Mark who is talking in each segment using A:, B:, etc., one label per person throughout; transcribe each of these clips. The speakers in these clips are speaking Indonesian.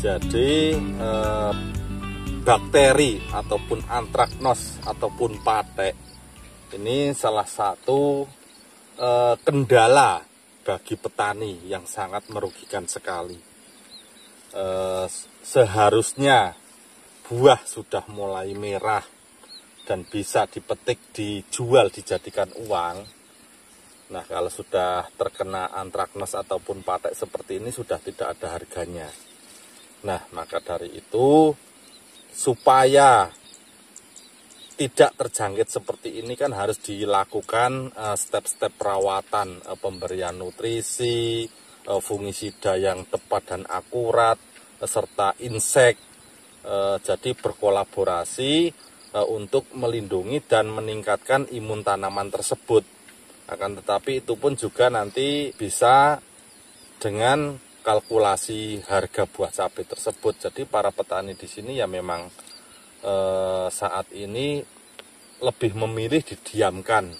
A: Jadi bakteri ataupun antraknos ataupun patek ini salah satu kendala bagi petani yang sangat merugikan sekali. Seharusnya buah sudah mulai merah dan bisa dipetik, dijual, dijadikan uang. Nah, kalau sudah terkena antraknos ataupun patek seperti ini sudah tidak ada harganya. Nah, maka dari itu supaya tidak terjangkit seperti ini kan harus dilakukan step-step perawatan, pemberian nutrisi, fungisida yang tepat dan akurat, serta insek. Jadi berkolaborasi untuk melindungi dan meningkatkan imun tanaman tersebut. Akan tetapi itu pun juga nanti bisa dengan kalkulasi harga buah cabai tersebut. Jadi para petani di sini ya memang saat ini lebih memilih didiamkan.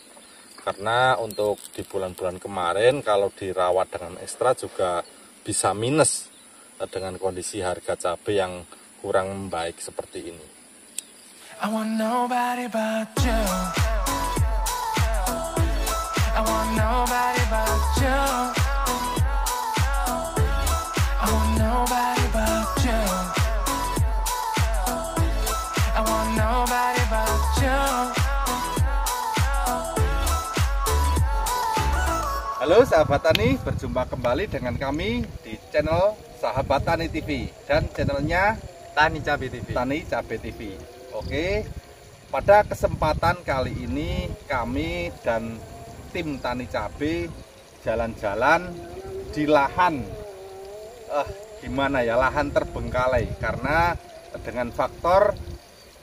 A: Karena untuk di bulan-bulan kemarin kalau dirawat dengan ekstra juga bisa minus dengan kondisi harga cabai yang kurang membaik seperti ini.
B: I want nobody but you. I want nobody but you. I want nobody but you. I want nobody but you.
A: Halo sahabat tani, berjumpa kembali dengan kami di channel Sahabat Tani TV dan channelnya
C: Tani Cabai TV.
A: Tani Cabai TV. Oke, pada kesempatan kali ini kami dan tim Tani Cabai jalan-jalan di lahan lahan terbengkalai karena dengan faktor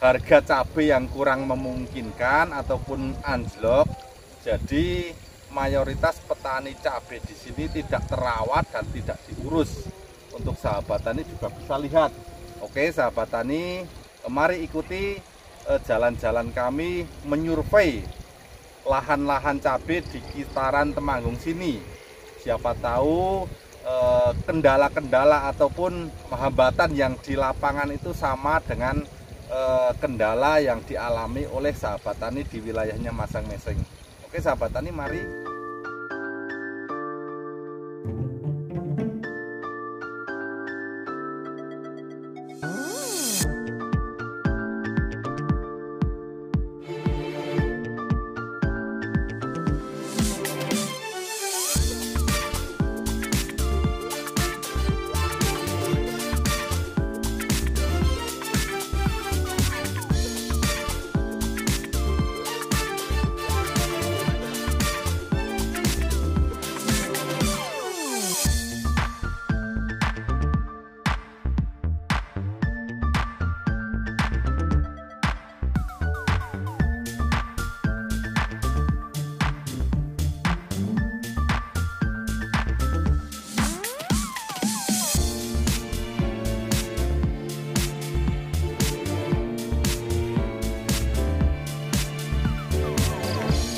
A: harga cabai yang kurang memungkinkan ataupun anjlok. Jadi mayoritas petani cabai di sini tidak terawat dan tidak diurus. Untuk sahabat tani juga bisa lihat. Oke sahabat tani, mari ikuti jalan-jalan kami menyurvei lahan-lahan cabai di sekitaran Temanggung sini. Siapa tahu kendala-kendala ataupun hambatan yang di lapangan itu sama dengan kendala yang dialami oleh sahabat tani di wilayahnya masing-masing. Oke sahabat tani, mari.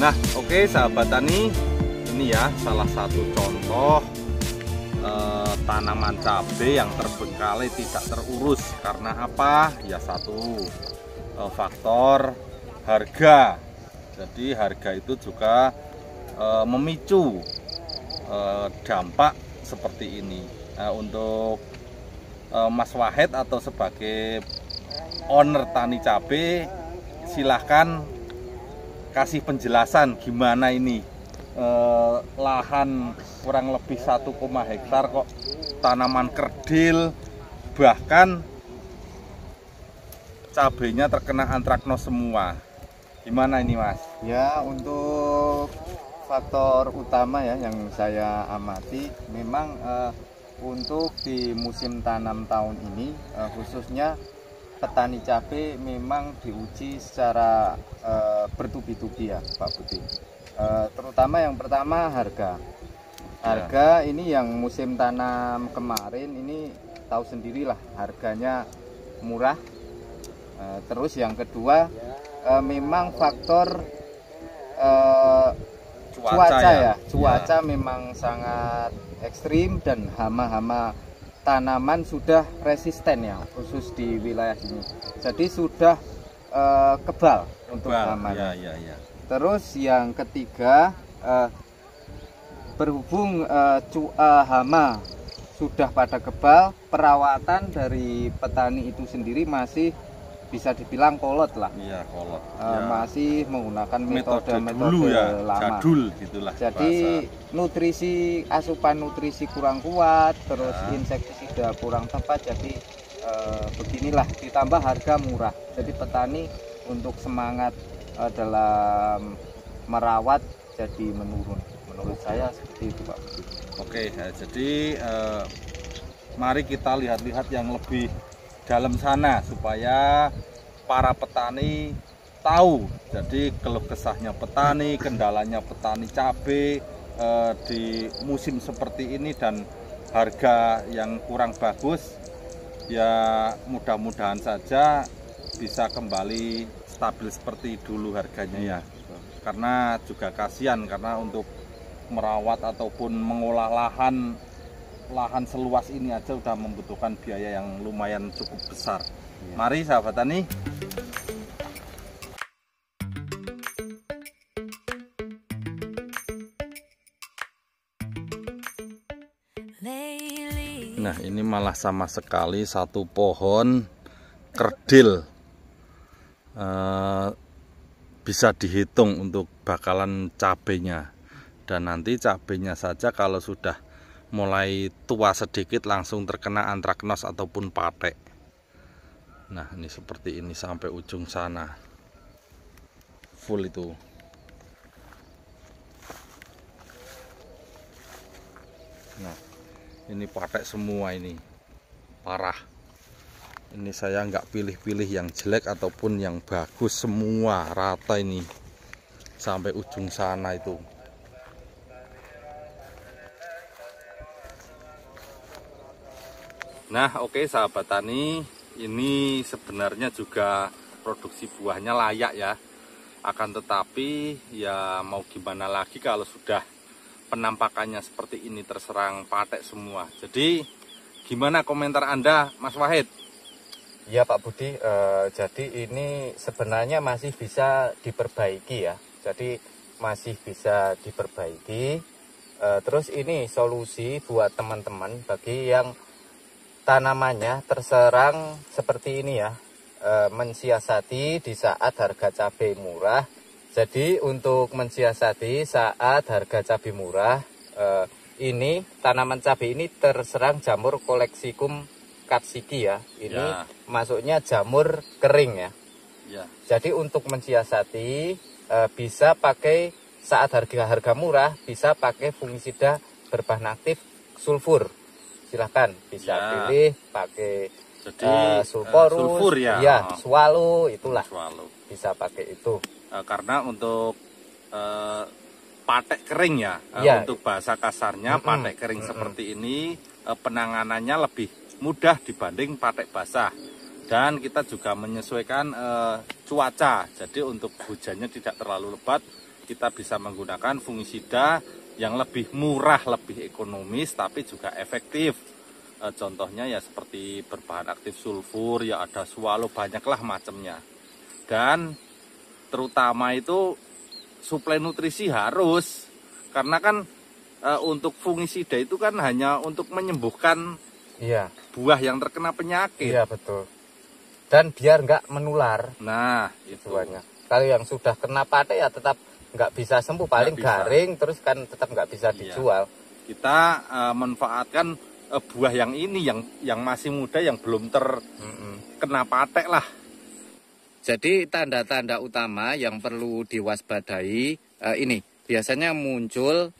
A: Nah, oke sahabat tani, ini ya salah satu contoh tanaman cabai yang terbengkalai tidak terurus. Karena apa? Ya satu, faktor harga. Jadi harga itu juga memicu dampak seperti ini. Nah, untuk Mas Wahid atau sebagai owner Tani Cabai, silahkan kasih penjelasan gimana ini lahan kurang lebih 1, hektar kok tanaman kerdil, bahkan cabainya terkena antraknos semua. Gimana ini Mas?
C: Ya, untuk faktor utama ya yang saya amati memang untuk di musim tanam tahun ini khususnya petani cabai memang diuji secara bertubi-tubi ya Pak Budi. Terutama yang pertama harga. Harga ini yang musim tanam kemarin ini tahu sendirilah harganya murah. Terus yang kedua memang faktor cuaca ya. Cuaca memang sangat ekstrim dan hama-hama tanaman sudah resisten ya, khusus di wilayah sini. Jadi sudah kebal untuk hama.
A: Ya.
C: Terus yang ketiga, berhubung hama sudah pada kebal, perawatan dari petani itu sendiri masih bisa dibilang kolot lah.
A: Iya, kolot.
C: Masih menggunakan metode
A: dulu ya,
C: lama.
A: jadul gitulah.
C: Jadi asupan nutrisi kurang kuat, terus insektisida kurang tepat. Jadi beginilah, ditambah harga murah. Jadi petani untuk semangat dalam merawat jadi menurun. Menurut saya seperti itu, Pak.
A: Oke, jadi mari kita lihat-lihat yang lebih dalam sana supaya para petani tahu. Jadi keluh kesahnya petani, kendalanya petani cabai di musim seperti ini dan harga yang kurang bagus. Ya mudah-mudahan saja bisa kembali stabil seperti dulu harganya ya. Karena juga kasihan, karena untuk merawat ataupun mengolah lahan seluas ini aja udah membutuhkan biaya yang lumayan cukup besar. Mari sahabat tani. Nah, ini malah sama sekali satu pohon kerdil bisa dihitung untuk bakalan cabenya. Dan nanti cabenya saja kalau sudah mulai tua sedikit langsung terkena antraknos ataupun patek. Nah, ini seperti ini sampai ujung sana. Full itu. Nah, ini patek semua ini. Parah. Ini saya nggak pilih-pilih yang jelek ataupun yang bagus, semua rata ini. Sampai ujung sana itu. Nah, oke sahabat tani, ini sebenarnya juga produksi buahnya layak ya. Akan tetapi ya mau gimana lagi kalau sudah penampakannya seperti ini terserang patek semua. Jadi gimana komentar Anda, Mas Wahid?
C: Ya Pak Budi, jadi ini sebenarnya masih bisa diperbaiki ya. Jadi masih bisa diperbaiki. Terus ini solusi buat teman-teman bagi yang tanamannya terserang seperti ini ya, mensiasati di saat harga cabai murah. Jadi untuk mensiasati saat harga cabai murah, ini tanaman cabai ini terserang jamur Colexium capsicum ya. Ini masuknya jamur kering ya. Jadi untuk mensiasati bisa pakai saat harga murah, bisa pakai fungisida berbahan aktif sulfur. Silahkan bisa pilih pakai sulfur ya, swallow itulah, bisa pakai itu.
A: Karena untuk patek kering ya, untuk bahasa kasarnya patek kering seperti ini penanganannya lebih mudah dibanding patek basah. Dan kita juga menyesuaikan cuaca, jadi untuk hujannya tidak terlalu lebat, kita bisa menggunakan fungisida yang lebih murah, lebih ekonomis, tapi juga efektif. Contohnya ya seperti berbahan aktif sulfur, ya ada swallow, banyaklah macamnya. Dan terutama itu suplai nutrisi harus, karena kan untuk fungisida itu kan hanya untuk menyembuhkan buah yang terkena penyakit.
C: Iya betul. Dan biar nggak menular.
A: Nah itu.
C: Kalau yang sudah kena patek ya tetap nggak bisa sembuh, paling garing terus kan tetap nggak bisa dijual.
A: Kita manfaatkan buah yang ini yang masih muda, yang belum terkena patek lah. Jadi tanda-tanda utama yang perlu diwaspadai ini biasanya muncul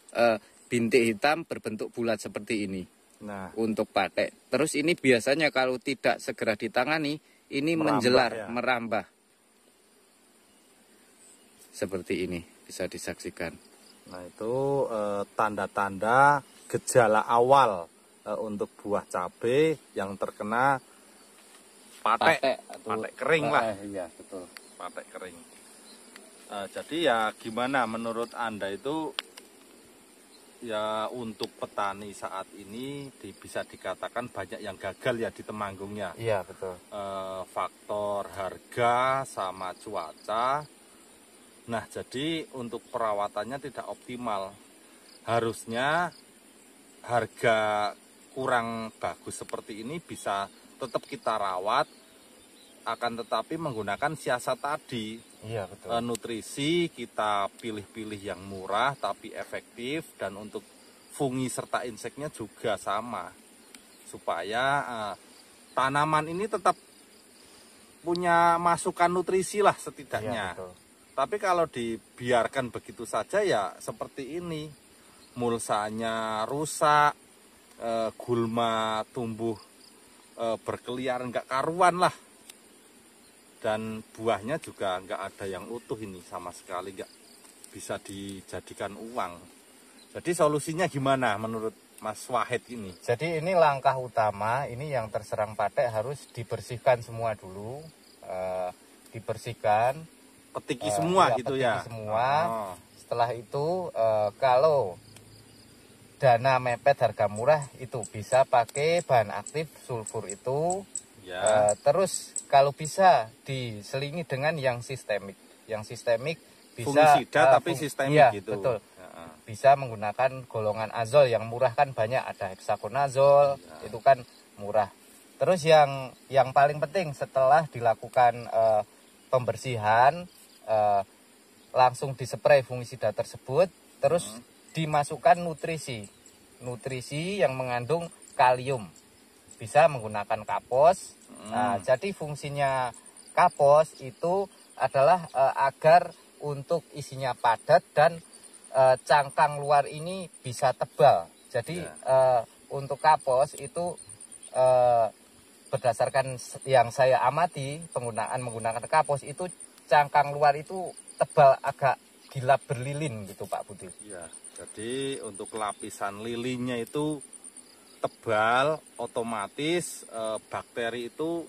A: bintik hitam berbentuk bulat seperti ini. Nah, untuk patek. Terus ini biasanya kalau tidak segera ditangani, ini menjelar, merambah. Seperti ini. Bisa disaksikan. Nah itu tanda-tanda gejala awal untuk buah cabai yang terkena patek kering lah. Iya betul. Patek kering. Jadi ya gimana menurut Anda itu ya untuk petani saat ini bisa dikatakan banyak yang gagal ya di Temanggungnya.
C: Iya, betul.
A: Faktor harga sama cuaca. Nah, jadi untuk perawatannya tidak optimal. Harusnya harga kurang bagus seperti ini bisa tetap kita rawat, akan tetapi menggunakan siasat tadi.
C: Iya, betul.
A: Nutrisi kita pilih-pilih yang murah tapi efektif, dan untuk fungi serta inseknya juga sama, supaya tanaman ini tetap punya masukan nutrisi lah setidaknya.
C: Iya, betul.
A: Tapi kalau dibiarkan begitu saja ya seperti ini, mulsanya rusak, gulma tumbuh berkeliaran nggak karuan lah, dan buahnya juga nggak ada yang utuh ini, sama sekali nggak bisa dijadikan uang. Jadi solusinya gimana menurut Mas Wahid ini?
C: Jadi ini langkah utama, ini yang terserang patek harus dibersihkan semua dulu, dibersihkan,
A: Petiki semua gitu
C: petiki
A: ya?
C: semua.
A: Oh.
C: Setelah itu kalau dana mepet harga murah itu bisa pakai bahan aktif sulfur itu.
A: Ya.
C: Terus kalau bisa diselingi dengan yang sistemik. Yang sistemik bisa
A: Fungisida tapi sistemik
C: iya,
A: gitu.
C: Betul.
A: Ya.
C: Bisa menggunakan golongan azol, yang murah kan banyak, ada heksakonazol,
A: Ya.
C: itu kan murah. Terus yang paling penting setelah dilakukan pembersihan, langsung dispray fungisida tersebut, terus dimasukkan nutrisi yang mengandung kalium. Bisa menggunakan kapos. Nah, jadi fungsinya kapos itu adalah agar untuk isinya padat dan cangkang luar ini bisa tebal. Jadi untuk kapos itu berdasarkan yang saya amati menggunakan kapos itu cangkang luar itu tebal, agak gilap berlilin gitu Pak Budi.
A: Ya, jadi untuk lapisan lilinnya itu tebal, otomatis bakteri itu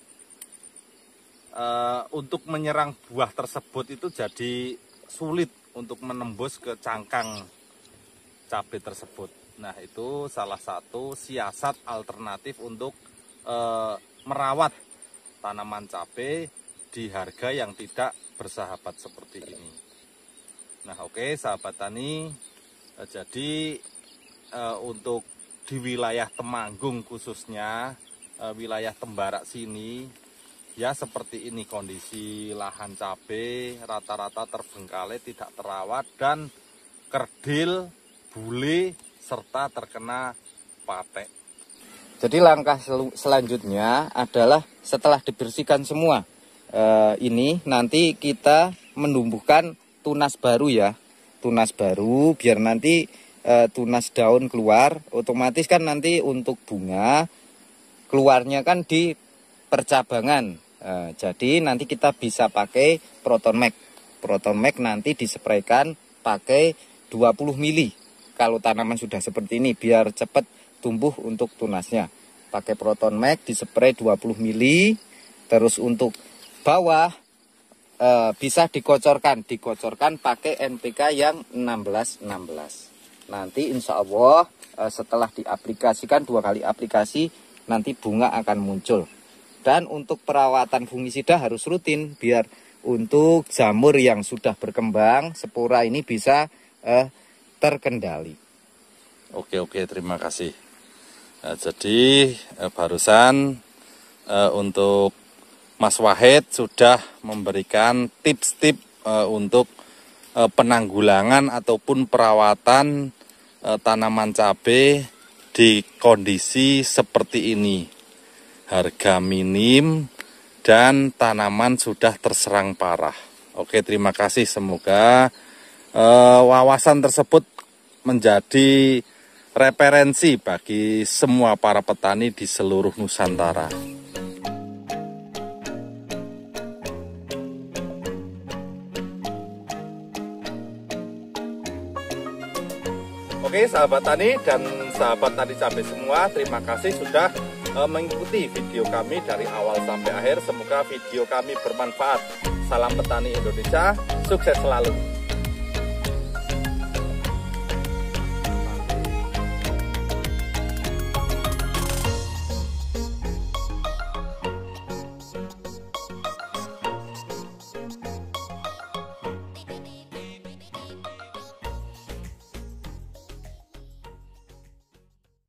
A: untuk menyerang buah tersebut itu jadi sulit untuk menembus ke cangkang cabai tersebut. Nah, itu salah satu siasat alternatif untuk merawat tanaman cabai di harga yang tidak bersahabat seperti ini. Nah, oke sahabat tani, jadi untuk di wilayah Temanggung khususnya, wilayah Tembarak sini, ya seperti ini kondisi lahan cabai, rata-rata terbengkalai, tidak terawat, dan kerdil, bule, serta terkena patek.
C: Jadi langkah selanjutnya adalah setelah dibersihkan semua ini, nanti kita menumbuhkan tunas baru ya, tunas baru biar nanti tunas daun keluar, otomatis kan nanti untuk bunga keluarnya kan di percabangan. Jadi nanti kita bisa pakai Proton Max. Proton Max nanti dispraykan pakai 20 mili. Kalau tanaman sudah seperti ini biar cepat tumbuh untuk tunasnya. Pakai Proton Max dispray 20 mili. Terus untuk bawah bisa dikocorkan pakai NPK yang 16-16. Nanti insya Allah setelah diaplikasikan 2 kali aplikasi nanti bunga akan muncul. Dan untuk perawatan fungisida harus rutin biar untuk jamur yang sudah berkembang spora ini bisa terkendali.
A: Oke, terima kasih. Nah, jadi barusan untuk Mas Wahid sudah memberikan tips-tips untuk penanggulangan ataupun perawatan tanaman cabai di kondisi seperti ini. Harga minim dan tanaman sudah terserang parah. Oke, terima kasih. Semoga wawasan tersebut menjadi referensi bagi semua para petani di seluruh Nusantara. Oke, sahabat tani dan sahabat tani cabai semua, terima kasih sudah mengikuti video kami dari awal sampai akhir. Semoga video kami bermanfaat. Salam petani Indonesia, sukses selalu.